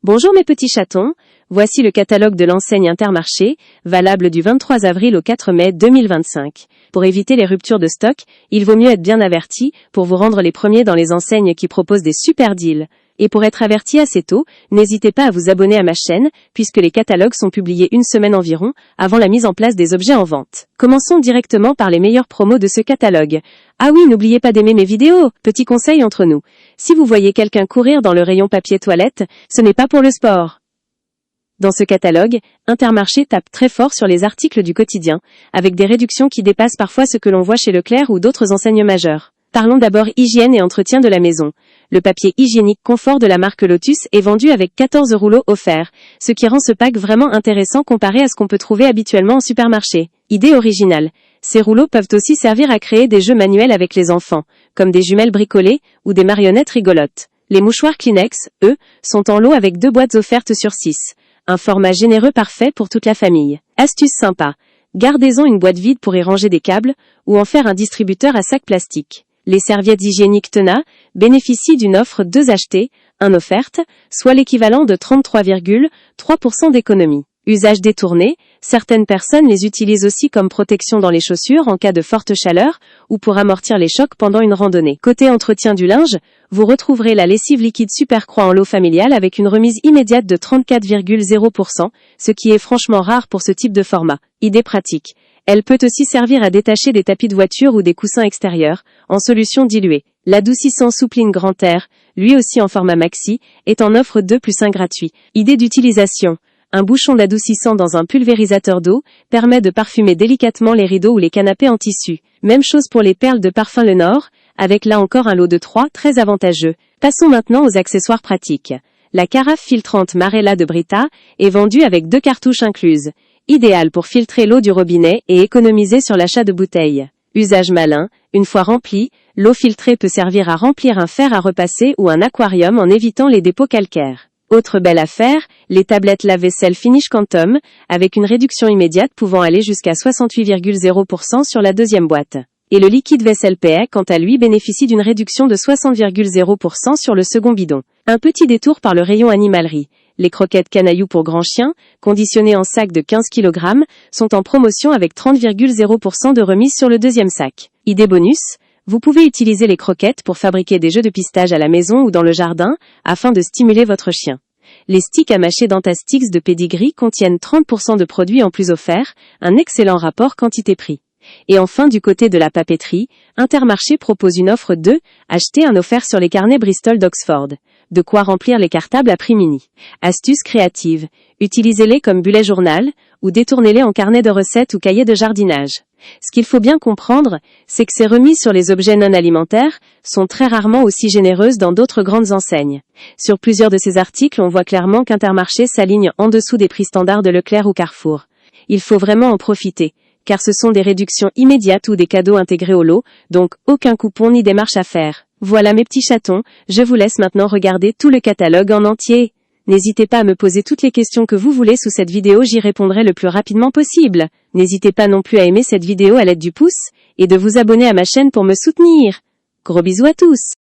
Bonjour mes petits chatons, voici le catalogue de l'enseigne Intermarché, valable du 23 avril au 4 mai 2025. Pour éviter les ruptures de stock, il vaut mieux être bien averti pour vous rendre les premiers dans les enseignes qui proposent des super deals. Et pour être averti assez tôt, n'hésitez pas à vous abonner à ma chaîne, puisque les catalogues sont publiés une semaine environ, avant la mise en place des objets en vente. Commençons directement par les meilleures promos de ce catalogue. Ah oui, n'oubliez pas d'aimer mes vidéos. Petit conseil entre nous. Si vous voyez quelqu'un courir dans le rayon papier toilette, ce n'est pas pour le sport. Dans ce catalogue, Intermarché tape très fort sur les articles du quotidien, avec des réductions qui dépassent parfois ce que l'on voit chez Leclerc ou d'autres enseignes majeures. Parlons d'abord hygiène et entretien de la maison. Le papier hygiénique Confort de la marque Lotus est vendu avec 14 rouleaux offerts, ce qui rend ce pack vraiment intéressant comparé à ce qu'on peut trouver habituellement en supermarché. Idée originale. Ces rouleaux peuvent aussi servir à créer des jeux manuels avec les enfants, comme des jumelles bricolées ou des marionnettes rigolotes. Les mouchoirs Kleenex, eux, sont en lot avec 2 boîtes offertes sur 6. Un format généreux parfait pour toute la famille. Astuce sympa. Gardez-en une boîte vide pour y ranger des câbles ou en faire un distributeur à sac plastique. Les serviettes hygiéniques Tena bénéficient d'une offre 2 achetés, 1 offerte, soit l'équivalent de 33,3% d'économie. Usage détourné, certaines personnes les utilisent aussi comme protection dans les chaussures en cas de forte chaleur ou pour amortir les chocs pendant une randonnée. Côté entretien du linge, vous retrouverez la lessive liquide Supercroix en lot familial avec une remise immédiate de 34,0%, ce qui est franchement rare pour ce type de format. Idée pratique. Elle peut aussi servir à détacher des tapis de voiture ou des coussins extérieurs, en solution diluée. L'adoucissant Soupline Grand Air, lui aussi en format maxi, est en offre 2 + 1 gratuit. Idée d'utilisation. Un bouchon d'adoucissant dans un pulvérisateur d'eau permet de parfumer délicatement les rideaux ou les canapés en tissu. Même chose pour les perles de parfum Le Nord, avec là encore un lot de 3 très avantageux. Passons maintenant aux accessoires pratiques. La carafe filtrante Marella de Brita est vendue avec 2 cartouches incluses. Idéal pour filtrer l'eau du robinet et économiser sur l'achat de bouteilles. Usage malin, une fois remplie, l'eau filtrée peut servir à remplir un fer à repasser ou un aquarium en évitant les dépôts calcaires. Autre belle affaire, les tablettes lave-vaisselle Finish Quantum, avec une réduction immédiate pouvant aller jusqu'à 68,0% sur la deuxième boîte. Et le liquide vaisselle PA, quant à lui, bénéficie d'une réduction de 60,0% sur le second bidon. Un petit détour par le rayon animalerie. Les croquettes canaillou pour grands chiens, conditionnées en sac de 15 kg, sont en promotion avec 30,0% de remise sur le deuxième sac. Idée bonus, vous pouvez utiliser les croquettes pour fabriquer des jeux de pistage à la maison ou dans le jardin, afin de stimuler votre chien. Les sticks à mâcher Dentastix de Pedigree contiennent 30% de produits en plus offerts, un excellent rapport quantité-prix. Et enfin, du côté de la papeterie, Intermarché propose une offre 2, acheter un offert sur les carnets Bristol d'Oxford. De quoi remplir les cartables à prix mini. Astuce créative. Utilisez-les comme bullet journal, ou détournez-les en carnet de recettes ou cahier de jardinage. Ce qu'il faut bien comprendre, c'est que ces remises sur les objets non alimentaires sont très rarement aussi généreuses dans d'autres grandes enseignes. Sur plusieurs de ces articles, on voit clairement qu'Intermarché s'aligne en dessous des prix standards de Leclerc ou Carrefour. Il faut vraiment en profiter, car ce sont des réductions immédiates ou des cadeaux intégrés au lot, donc aucun coupon ni démarche à faire. Voilà mes petits chatons, je vous laisse maintenant regarder tout le catalogue en entier. N'hésitez pas à me poser toutes les questions que vous voulez sous cette vidéo, j'y répondrai le plus rapidement possible. N'hésitez pas non plus à aimer cette vidéo à l'aide du pouce, et de vous abonner à ma chaîne pour me soutenir. Gros bisous à tous.